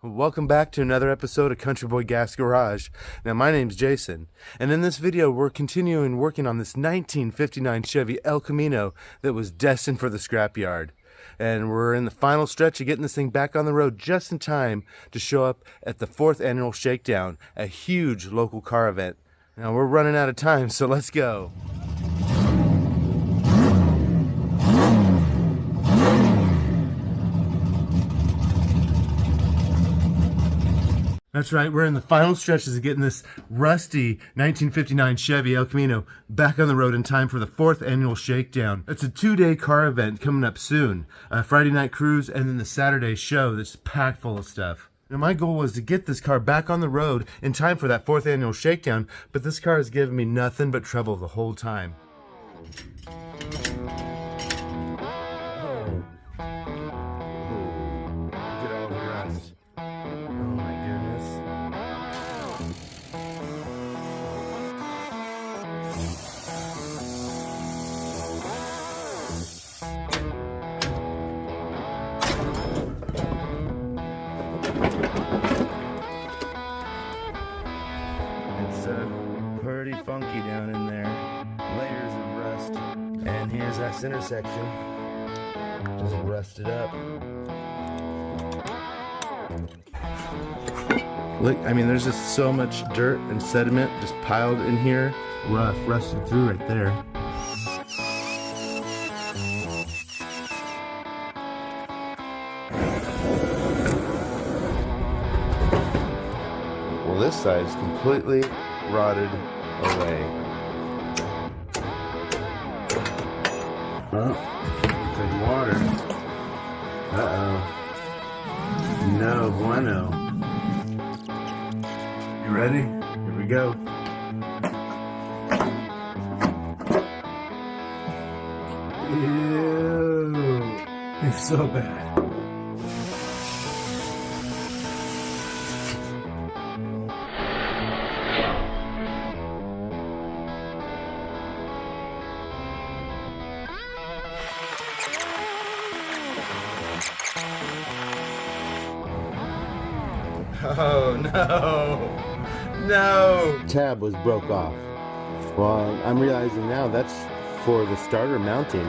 Welcome back to another episode of Country Boy Gas Garage. Now my name's Jason, and in this video we're continuing working on this 1959 Chevy El Camino that was destined for the scrapyard. And we're in the final stretch of getting this thing back on the road just in time to show up at the 4th annual Shakedown, a huge local car event. Now we're running out of time, so let's go. That's right, we're in the final stretches of getting this rusty 1959 Chevy El Camino back on the road in time for the 4th annual Shakedown. It's a 2-day car event coming up soon. A Friday night cruise and then the Saturday show that's packed full of stuff. Now my goal was to get this car back on the road in time for that 4th annual Shakedown, but this car has given me nothing but trouble the whole time. Pretty funky down in there, layers of rust, and here's that center section, just rusted up. Look, I mean, there's just so much dirt and sediment just piled in here, rusted through right there. Well, this side is completely rotted away. Oh, looks like water. Uh-oh. No bueno. You ready? Here we go. Ew. It's so bad. Oh no! Tab was broke off. Well, I'm realizing now that's for the starter mounting.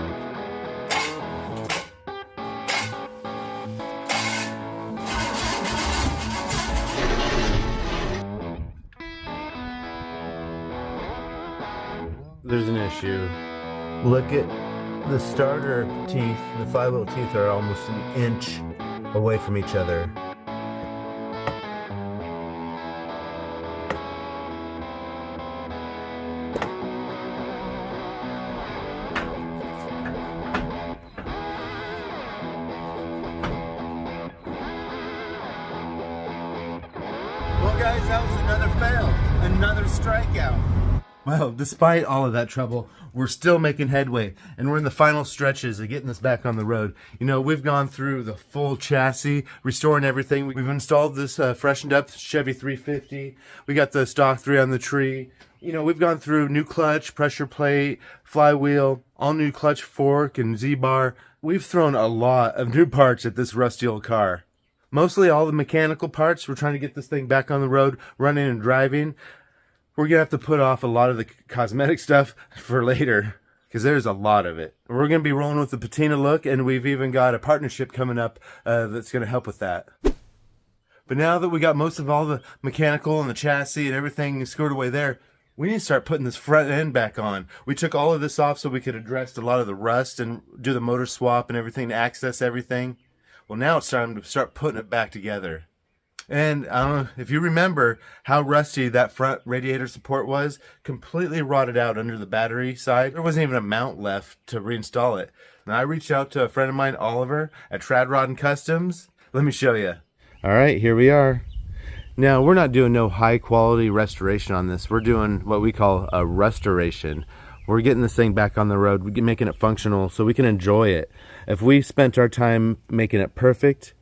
There's an issue. Look at the starter teeth. The 5 little teeth are almost an inch away from each other. Well guys, that was another fail, another strikeout. Well, despite all of that trouble, we're still making headway, and we're in the final stretches of getting this back on the road. You know, we've gone through the full chassis, restoring everything. We've installed this freshened up Chevy 350. We got the stock 3 on the tree. You know, we've gone through new clutch, pressure plate, flywheel, all new clutch fork and Z-bar. We've thrown a lot of new parts at this rusty old car. Mostly all the mechanical parts. We're trying to get this thing back on the road, running and driving. We're going to have to put off a lot of the cosmetic stuff for later, because there's a lot of it. We're going to be rolling with the patina look, and we've even got a partnership coming up that's going to help with that. But now that we got most of all the mechanical and the chassis and everything squared away there, we need to start putting this front end back on. We took all of this off so we could address a lot of the rust and do the motor swap and everything to access everything. Well, now it's time to start putting it back together. And I don't know if you remember how rusty that front radiator support was, completely rotted out under the battery side. There wasn't even a mount left to reinstall it. And I reached out to a friend of mine, Oliver, at Trad Rod and Customs. Let me show you. All right, here we are. Now, we're not doing no high quality restoration on this. We're doing what we call a restoration. We're getting this thing back on the road, we're making it functional so we can enjoy it. If we spent our time making it perfect,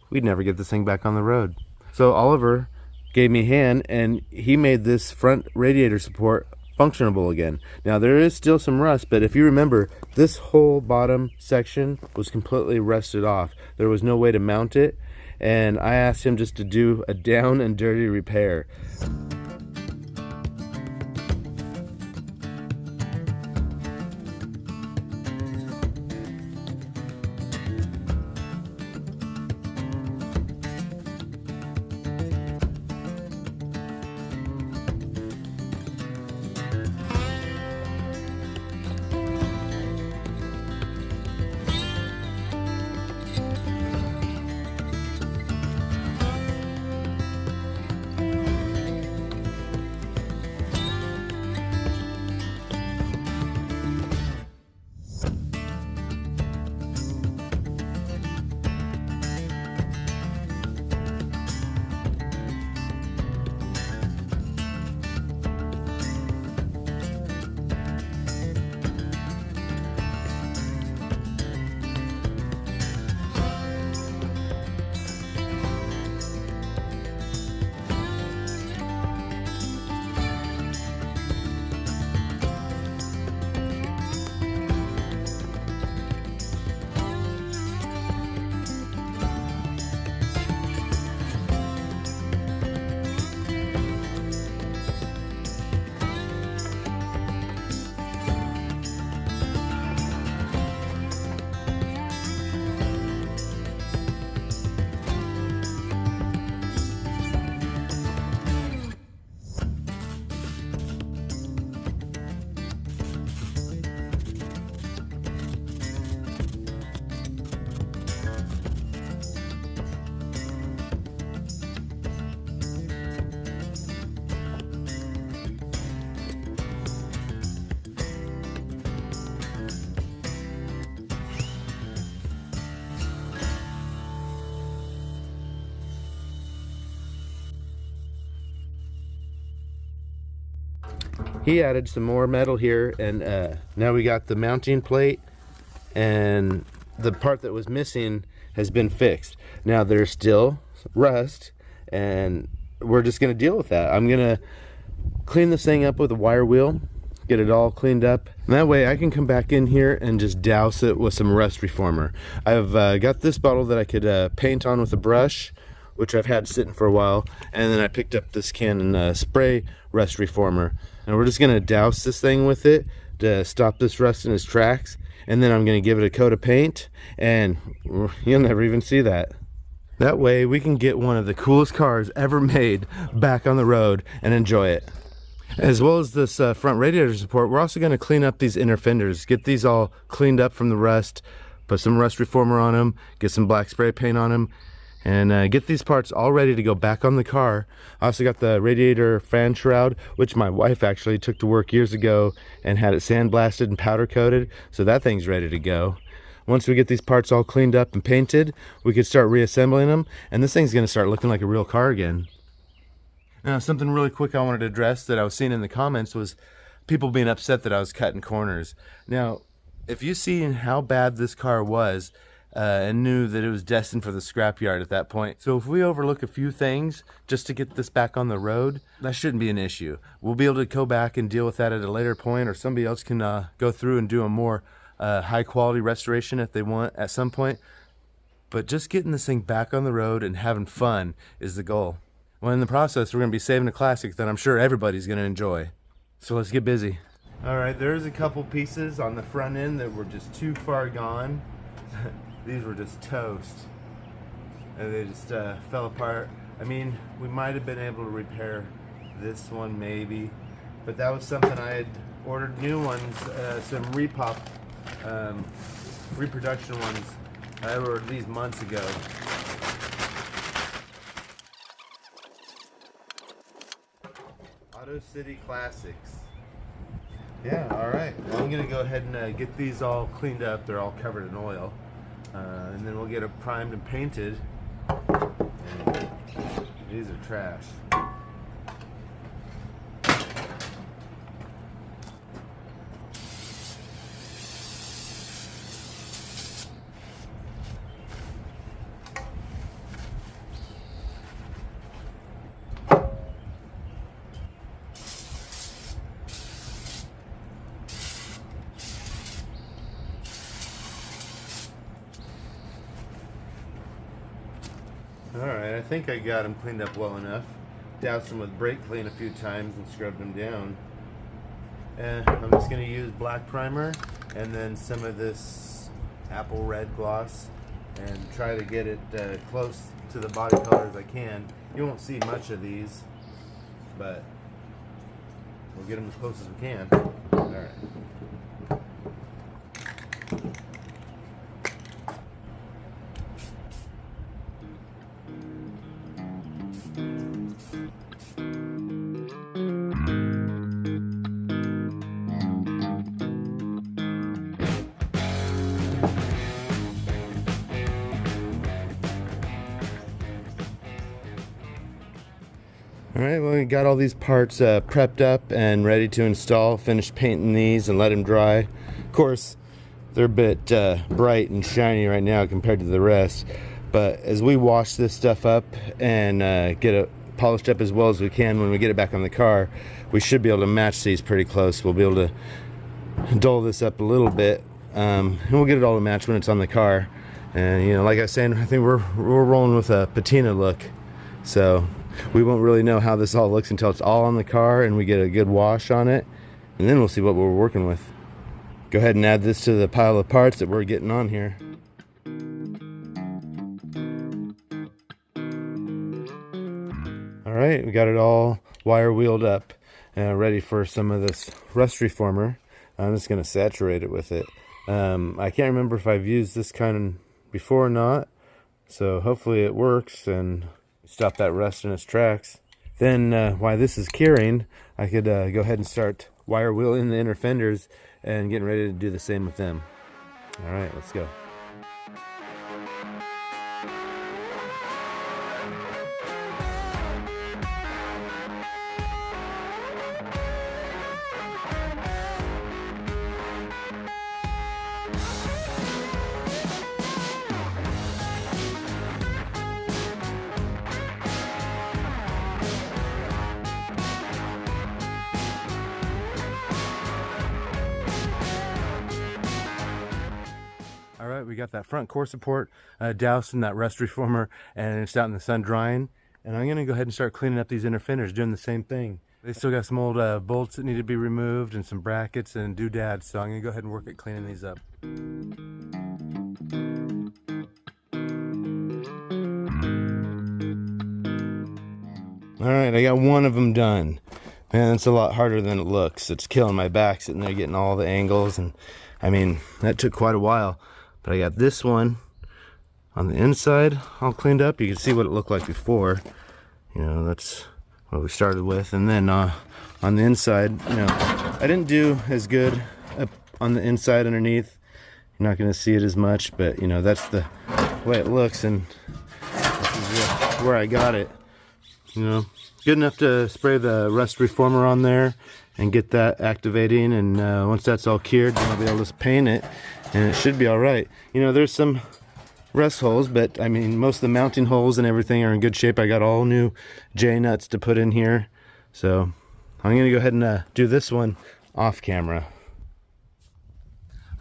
we'd never get this thing back on the road. So Oliver gave me a hand, and he made this front radiator support functionable again. Now there is still some rust, but if you remember, this whole bottom section was completely rusted off. There was no way to mount it, and I asked him just to do a down and dirty repair. He added some more metal here, and now we got the mounting plate, and the part that was missing has been fixed. Now there's still rust, and we're just going to deal with that. I'm going to clean this thing up with a wire wheel, get it all cleaned up, and that way I can come back in here and just douse it with some rust reformer. I've got this bottle that I could paint on with a brush, which I've had sitting for a while, and then I picked up this Canon spray rust reformer, and we're just going to douse this thing with it to stop this rust in its tracks, and then I'm going to give it a coat of paint, and you'll never even see that. That way we can get one of the coolest cars ever made back on the road and enjoy it. As well as this front radiator support, we're also going to clean up these inner fenders, get these all cleaned up from the rust, put some rust reformer on them, get some black spray paint on them, and get these parts all ready to go back on the car. I also got the radiator fan shroud, which my wife actually took to work years ago and had it sandblasted and powder coated, so that thing's ready to go. Once we get these parts all cleaned up and painted, we can start reassembling them, and this thing's going to start looking like a real car again. Now, something really quick I wanted to address that I was seeing in the comments was people being upset that I was cutting corners. Now, if you seen how bad this car was, and knew that it was destined for the scrapyard at that point. So if we overlook a few things just to get this back on the road, that shouldn't be an issue. We'll be able to go back and deal with that at a later point, or somebody else can go through and do a more high quality restoration if they want at some point. But just getting this thing back on the road and having fun is the goal. Well, in the process, we're going to be saving a classic that I'm sure everybody's going to enjoy. So let's get busy. All right, there's a couple pieces on the front end that were just too far gone. These were just toast, and they just fell apart. I mean, we might have been able to repair this one maybe, but that was something I had ordered new ones, some repop, reproduction ones. I ordered these months ago. Auto City Classics. Yeah, all right. Well, I'm gonna go ahead and get these all cleaned up. They're all covered in oil. And then we'll get it primed and painted. And these are trash. I think I got them cleaned up well enough. Doused them with brake clean a few times and scrubbed them down. And I'm just going to use black primer and then some of this apple red gloss and try to get it close to the body color as I can. You won't see much of these, but we'll get them as close as we can. Alright. Alright, well, we got all these parts prepped up and ready to install. Finished painting these and let them dry. Of course, they're a bit bright and shiny right now compared to the rest. But as we wash this stuff up and get it polished up as well as we can when we get it back on the car, we should be able to match these pretty close. We'll be able to dull this up a little bit, and we'll get it all to match when it's on the car. And you know, like I was saying, I think we're rolling with a patina look, so we won't really know how this all looks until it's all on the car and we get a good wash on it, and then we'll see what we're working with. Go ahead and add this to the pile of parts that we're getting on here. Alright, we got it all wire wheeled up and ready for some of this rust reformer. I'm just going to saturate it with it. I can't remember if I've used this kind before or not, so hopefully it works and stop that rust in its tracks. Then while this is curing, I could go ahead and start wire wheeling the inner fenders and getting ready to do the same with them. Alright, let's go. Alright, we got that front core support doused in that rust reformer, and it's out in the sun drying. And I'm going to go ahead and start cleaning up these inner fenders, doing the same thing. They still got some old bolts that need to be removed and some brackets and doodads, so I'm going to go ahead and work at cleaning these up. Alright, I got one of them done. Man, it's a lot harder than it looks. It's killing my back sitting there getting all the angles, and I mean, that took quite a while. But I got this one on the inside all cleaned up. You can see what it looked like before. You know, that's what we started with. And then on the inside, you know, I didn't do as good up on the inside underneath. You're not going to see it as much, but you know, that's the way it looks, and this is where I got it. You know, good enough to spray the rust reformer on there and get that activating, and once that's all cured, then I'll be able to just paint it and it should be all right. You know, there's some rust holes, but I mean, most of the mounting holes and everything are in good shape. I got all new J-nuts to put in here, so I'm gonna go ahead and do this one off camera.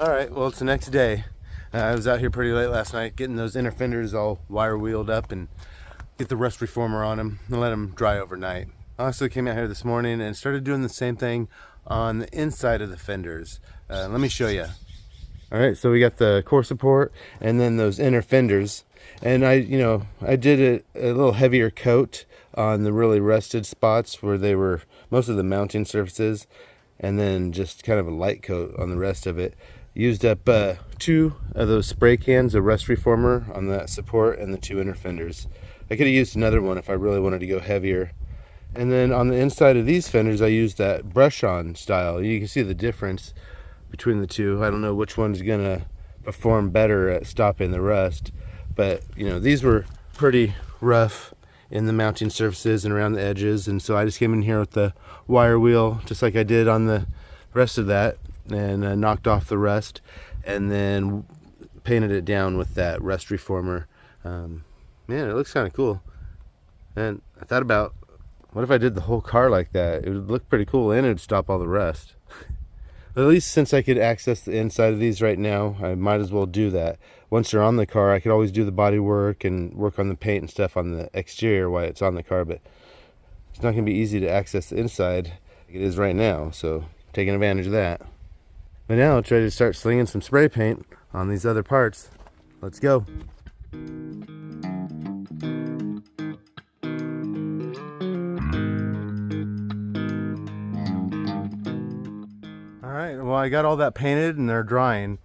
All right, well, it's the next day. I was out here pretty late last night getting those inner fenders all wire wheeled up and get the rust reformer on them and let them dry overnight. I also came out here this morning and started doing the same thing on the inside of the fenders. Let me show you. All right, so we got the core support and then those inner fenders, and I did a little heavier coat on the really rusted spots where they were most of the mounting surfaces, and then just kind of a light coat on the rest of it. Used up 2 of those spray cans of rust reformer on that support and the 2 inner fenders. I could have used another one if I really wanted to go heavier. And then on the inside of these fenders, I used that brush-on style. You can see the difference between the two. I don't know which one's gonna perform better at stopping the rust, but you know, these were pretty rough in the mounting surfaces and around the edges, and so I just came in here with the wire wheel, just like I did on the rest of that, and knocked off the rust, and then painted it down with that rust reformer. Man, it looks kind of cool. And I thought about, what if I did the whole car like that? It would look pretty cool, and it would stop all the rust. At least since I could access the inside of these right now, I might as well do that. Once they're on the car, I could always do the body work and work on the paint and stuff on the exterior while it's on the car, but it's not going to be easy to access the inside like it is right now, so taking advantage of that. But now let's try to start slinging some spray paint on these other parts. Let's go. Alright, well, I got all that painted and they're drying.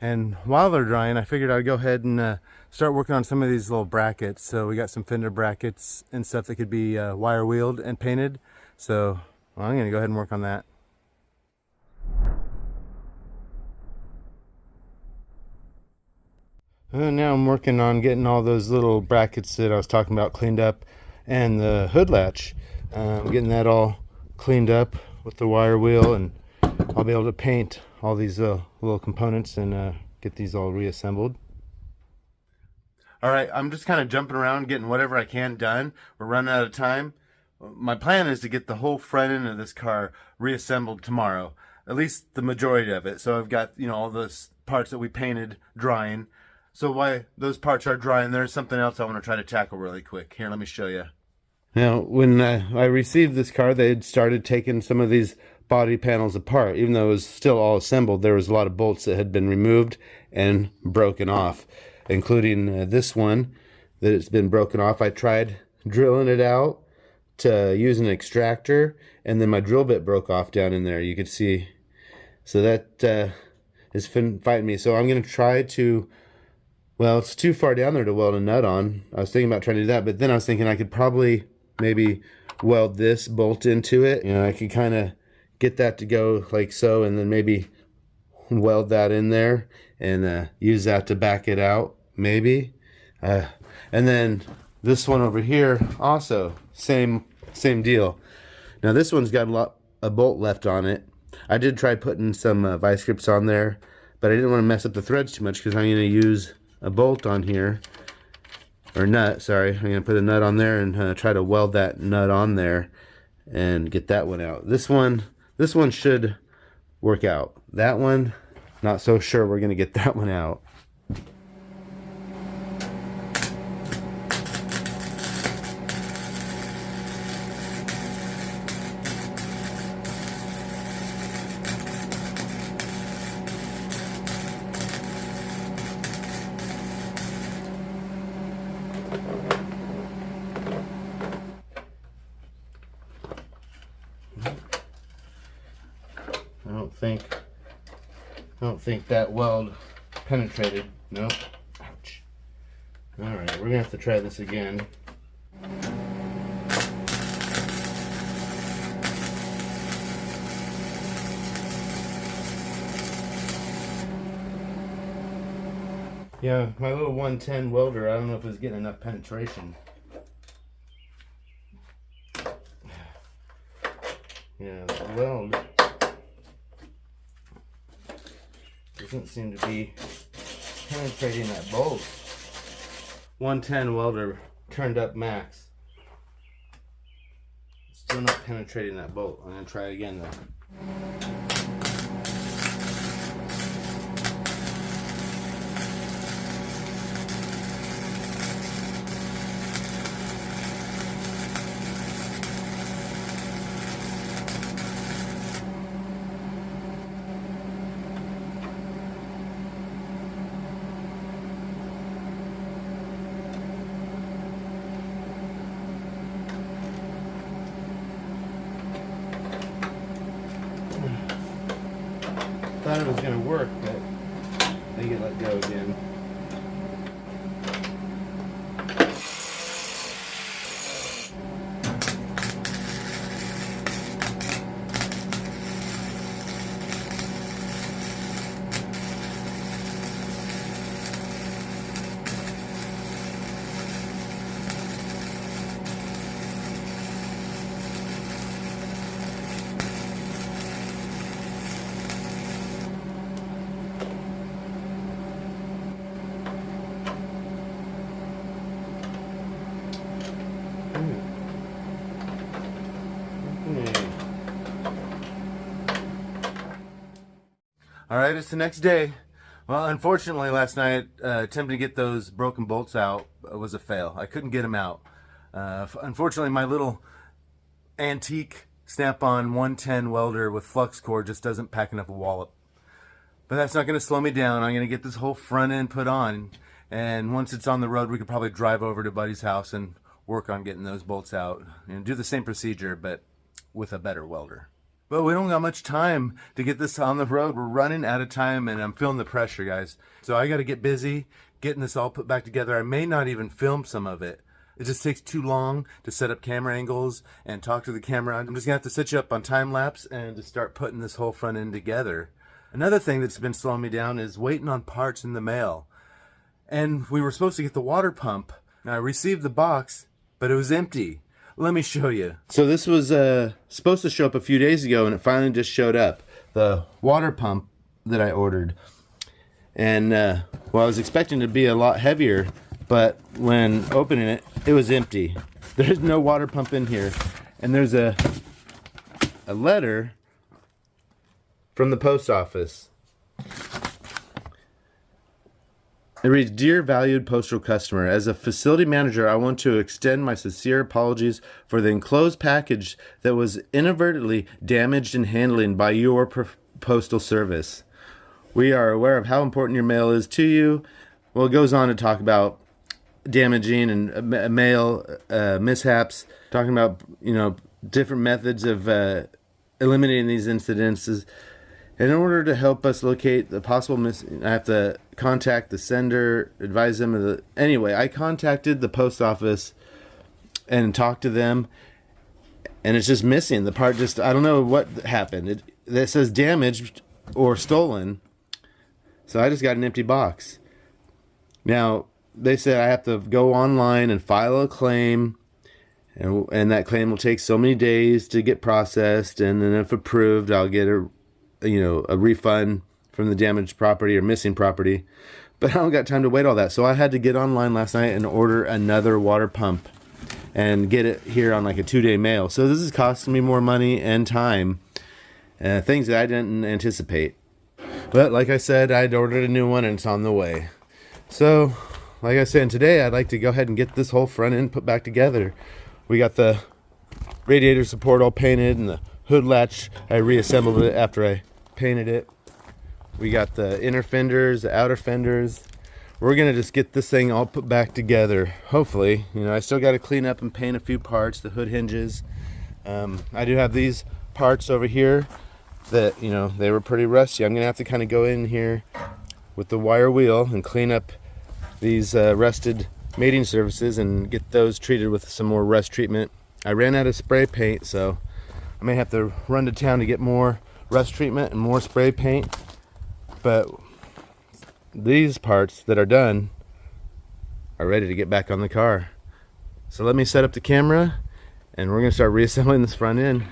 And while they're drying, I figured I'd go ahead and start working on some of these little brackets. So we got some fender brackets and stuff that could be wire wheeled and painted. So well, I'm going to go ahead and work on that. And now I'm working on getting all those little brackets that I was talking about cleaned up, and the hood latch. Getting that all cleaned up with the wire wheel, and I'll be able to paint all these little components and get these all reassembled. Alright, I'm just kind of jumping around getting whatever I can done. We're running out of time. My plan is to get the whole front end of this car reassembled tomorrow. At least the majority of it. So I've got, you know, all those parts that we painted drying. So while those parts are drying, there's something else I want to try to tackle really quick. Here, let me show you. Now, when I received this car, they had started taking some of these body panels apart. Even though it was still all assembled, there was a lot of bolts that had been removed and broken off, including this one that it's been broken off. I tried drilling it out to use an extractor, and then my drill bit broke off down in there. You could see. So that is fighting me. So I'm going to try to... Well, it's too far down there to weld a nut on. I was thinking about trying to do that, but then I was thinking I could probably maybe weld this bolt into it. You know, I could kind of get that to go like so, and then maybe weld that in there and use that to back it out, maybe. And then this one over here, also same deal. Now this one's got a bolt left on it. I did try putting some vice grips on there, but I didn't want to mess up the threads too much because I'm going to use a bolt on here, or nut, sorry. I'm going to put a nut on there and try to weld that nut on there and get that one out. This one should work out. That one, not so sure we're going to get that one out. I don't think that weld penetrated. Nope. Ouch. Alright, we're gonna have to try this again. Yeah, my little 110 welder, I don't know if it's getting enough penetration. Yeah, the weld doesn't seem to be penetrating that bolt. 110 welder turned up max. Still not penetrating that bolt. I'm going to try again though. Thought it was going to work, but I think it let go again. right, it's the next day. Well, unfortunately, last night, attempting to get those broken bolts out was a fail. I couldn't get them out. Unfortunately, my little antique snap-on 110 welder with flux core just doesn't pack enough wallop. But that's not going to slow me down. I'm going to get this whole front end put on, and once it's on the road, we could probably drive over to Buddy's house and work on getting those bolts out and do the same procedure, but with a better welder. But we don't got much time to get this on the road. We're running out of time, and I'm feeling the pressure, guys. So I got to get busy getting this all put back together. I may not even film some of it. It just takes too long to set up camera angles and talk to the camera. I'm just going to have to set you up on time lapse and to start putting this whole front end together. Another thing that's been slowing me down is waiting on parts in the mail. And we were supposed to get the water pump. Now, I received the box, but it was empty. Let me show you. So this was supposed to show up a few days ago, and it finally just showed up. The water pump that I ordered. And, well, I was expecting it to be a lot heavier, but when opening it, it was empty. There's no water pump in here. And there's a letter from the post office. It reads, "Dear valued postal customer, as a facility manager, I want to extend my sincere apologies for the enclosed package that was inadvertently damaged in handling by your postal service. We are aware of how important your mail is to you." Well, it goes on to talk about damaging and mail mishaps, talking about, you know, different methods of eliminating these incidences. In order to help us locate the possible I have to contact the sender, advise them of the... Anyway, I contacted the post office and talked to them, and it's just missing. The part just... I don't know what happened. It says damaged or stolen, so I just got an empty box. Now, they said I have to go online and file a claim, and that claim will take so many days to get processed, and then if approved, I'll get a refund from the damaged property or missing property. But I don't got time to wait all that. So I had to get online last night and order another water pump and get it here on like a 2-day mail. So this is costing me more money and time, things that I didn't anticipate. But like I said, I'd ordered a new one and it's on the way. So like I said, today I'd like to go ahead and get this whole front end put back together. We got the radiator support all painted and the hood latch, I reassembled it after I painted it. We got the inner fenders, the outer fenders. We're gonna just get this thing all put back together. Hopefully, you know, I still got to clean up and paint a few parts, the hood hinges. I do have these parts over here that, you know, they were pretty rusty. I'm gonna have to kind of go in here with the wire wheel and clean up these rusted mating surfaces and get those treated with some more rust treatment. I ran out of spray paint, so I may have to run to town to get more rust treatment and more spray paint. But these parts that are done are ready to get back on the car. So let me set up the camera and we're going to start reassembling this front end.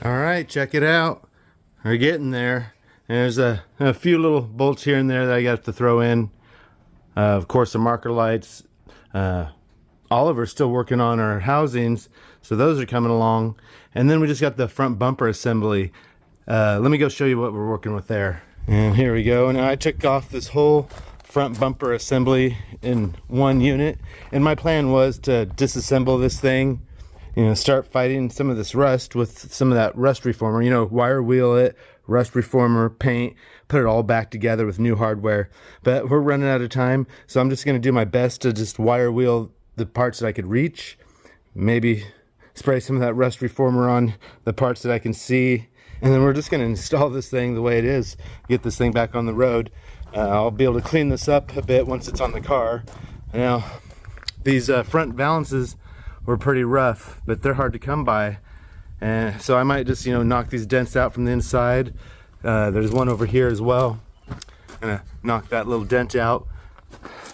All right, check it out. We're getting there. There's a few little bolts here and there that I got to throw in. Of course, the marker lights. Oliver's still working on our housings, so those are coming along. And then we just got the front bumper assembly. Let me go show you what we're working with there. And here we go. And I took off this whole front bumper assembly in one unit. And my plan was to disassemble this thing, you know, start fighting some of this rust with some of that rust reformer, you know, wire wheel it, rust reformer, paint, put it all back together with new hardware. But we're running out of time, so I'm just going to do my best to just wire wheel the parts that I could reach, maybe spray some of that rust reformer on the parts that I can see, and then we're just going to install this thing the way it is, get this thing back on the road. I'll be able to clean this up a bit once it's on the car. Now, these front valances were pretty rough, but they're hard to come by, and so I might just, you know, knock these dents out from the inside. There's one over here as well. Gonna knock that little dent out,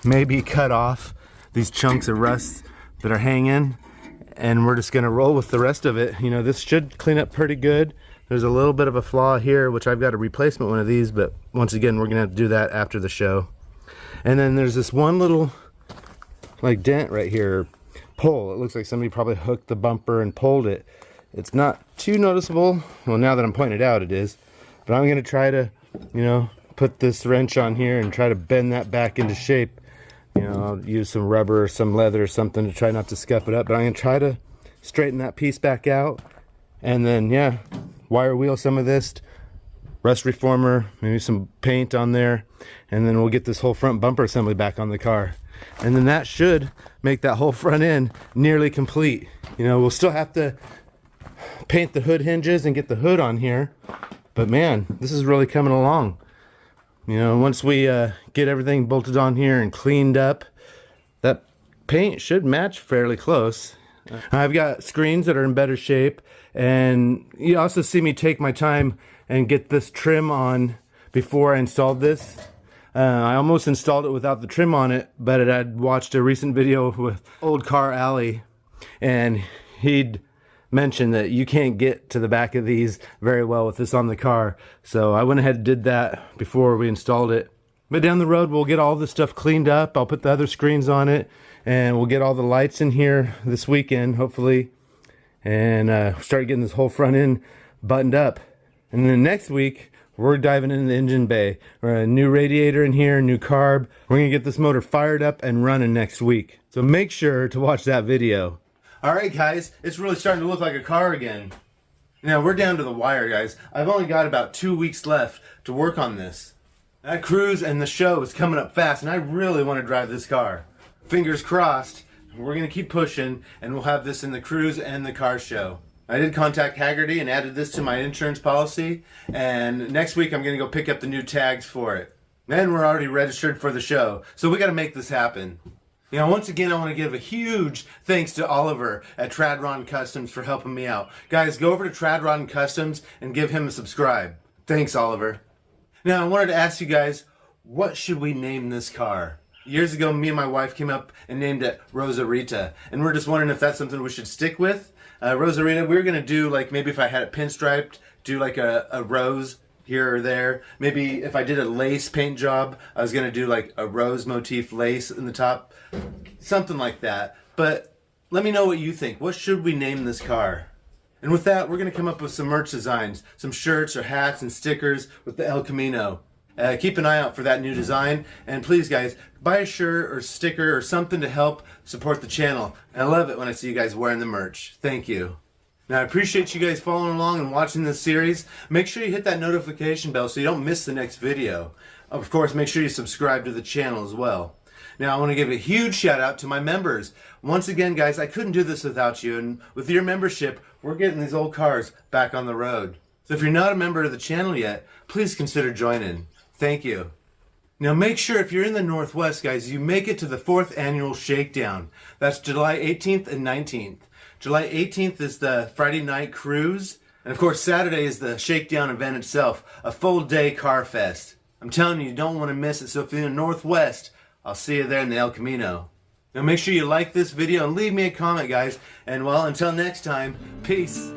maybe cut off these chunks of rust that are hanging, and we're just gonna roll with the rest of it. You know, this should clean up pretty good. There's a little bit of a flaw here, which I've got a replacement one of these, but once again, we're gonna have to do that after the show. And then there's this one little like dent right here, pull. It looks like somebody probably hooked the bumper and pulled it. It's not too noticeable. Well, now that I'm pointing it out, it is. But I'm gonna try to, you know, put this wrench on here and try to bend that back into shape. You know, I'll use some rubber or some leather or something to try not to scuff it up. But I'm going to try to straighten that piece back out. And then, yeah, wire wheel some of this, rust reformer, maybe some paint on there. And then we'll get this whole front bumper assembly back on the car. And then that should make that whole front end nearly complete. You know, we'll still have to paint the hood hinges and get the hood on here. But man, this is really coming along. You know, once we get everything bolted on here and cleaned up, that paint should match fairly close. I've got screens that are in better shape, and you also see me take my time and get this trim on before I installed this. I almost installed it without the trim on it, but I'd watched a recent video with Old Car Alley, and he'd mentioned that you can't get to the back of these very well with this on the car. So I went ahead and did that before we installed it. But down the road, we'll get all this stuff cleaned up. I'll put the other screens on it, and we'll get all the lights in here this weekend, hopefully, and start getting this whole front end buttoned up. And then next week, we're diving into the engine bay. We're a new radiator in here, new carb. We're gonna get this motor fired up and running next week. So make sure to watch that video. All right, guys, it's really starting to look like a car again. Now, we're down to the wire, guys. I've only got about 2 weeks left to work on this. That cruise and the show is coming up fast, and I really want to drive this car. Fingers crossed, we're going to keep pushing, and we'll have this in the cruise and the car show. I did contact Haggerty and added this to my insurance policy, and next week I'm going to go pick up the new tags for it. And we're already registered for the show, so we got to make this happen. You know, once again, I want to give a huge thanks to Oliver at Tradron Customs for helping me out. Guys, go over to Tradron Customs and give him a subscribe. Thanks, Oliver. Now, I wanted to ask you guys, what should we name this car? Years ago, me and my wife came up and named it Rosarita, and we're just wondering if that's something we should stick with. Rosarita, we were going to do, like, maybe if I had it pinstriped, do like a rose here or there. Maybe if I did a lace paint job, I was going to do like a rose motif lace in the top. Something like that. But let me know what you think. What should we name this car? And with that, we're going to come up with some merch designs. Some shirts or hats and stickers with the El Camino. Keep an eye out for that new design. And please, guys, buy a shirt or sticker or something to help support the channel. And I love it when I see you guys wearing the merch. Thank you. Now, I appreciate you guys following along and watching this series. Make sure you hit that notification bell so you don't miss the next video. Of course, make sure you subscribe to the channel as well. Now, I want to give a huge shout out to my members. Once again, guys, I couldn't do this without you. And with your membership, we're getting these old cars back on the road. So if you're not a member of the channel yet, please consider joining. Thank you. Now, make sure if you're in the Northwest, guys, you make it to the 4th annual Shakedown. That's July 18th and 19th. July 18th is the Friday night cruise. And of course, Saturday is the Shakedown event itself, a full day car fest. I'm telling you, you don't want to miss it. So if you're in the Northwest, I'll see you there in the El Camino. Now make sure you like this video and leave me a comment, guys. And well, until next time, peace.